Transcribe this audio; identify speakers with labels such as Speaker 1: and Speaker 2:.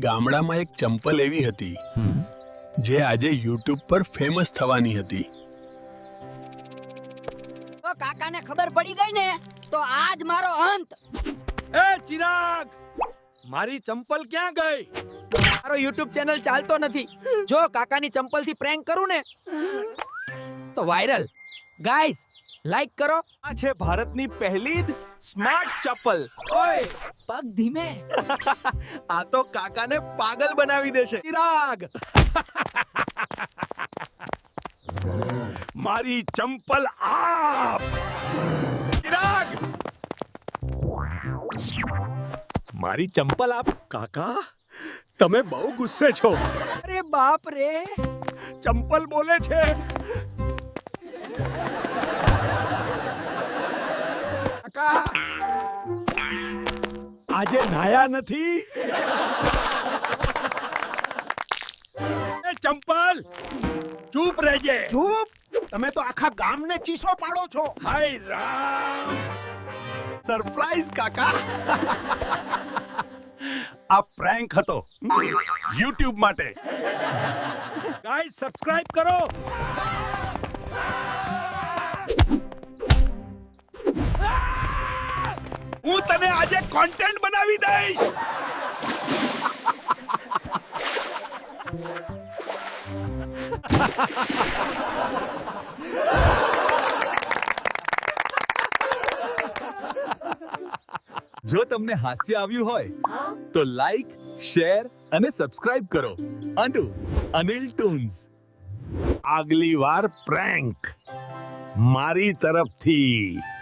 Speaker 1: ગામડામાં એક ચંપલ એવી હતી જે આજે યુટ્યુબ પર ફેમસ થવાની હતી.
Speaker 2: તો કાકાને ખબર પડી ગઈ ને તો આજ મારો અંત.
Speaker 3: એ ચિરાગ, મારી ચંપલ ક્યાં ગઈ?
Speaker 2: મારો YouTube ચેનલ ચાલતો નથી. જો કાકાની ચંપલથી પ્રેન્ક કરું ને તો વાયરલ. ગાઈસ લાઈક કરો.
Speaker 3: આ છે ભારતની પહેલી જ સ્માર્ટ ચપ્પલ. ઓય,
Speaker 2: પગ ધીમે.
Speaker 3: આ તો કાકાને પાગલ બનાવી દેશે. ચિરાગ, મારી ચંપલ આપ. ચિરાગ, મારી ચંપલ આપ. કાકા, તમે બહુ ગુસ્સે છો.
Speaker 2: અરે બાપ રે,
Speaker 3: ચંપલ બોલે છે. કાકા, આજે નાયા નથી. એ ચંપલ, ચૂપ રહેજે. ચૂપ? તમે તો આખા ગામને ચીસો પાડો છો. હાય રામ, સરપ્રાઈઝ કાકા. આ પ્રેન્ક હતો YouTube માટે. ગાઈસ સબસ્ક્રાઇબ કરો. હું તને આજે કોન્ટેન્ટ બનાવી દઈશ.
Speaker 4: જો તમને હાસ્ય આવ્યું હોય તો લાઈક, શેર અને સબસ્ક્રાઇબ કરો. અનિલ ટૂન્સ.
Speaker 3: આગલી વાર પ્રેન્ક મારી તરફથી.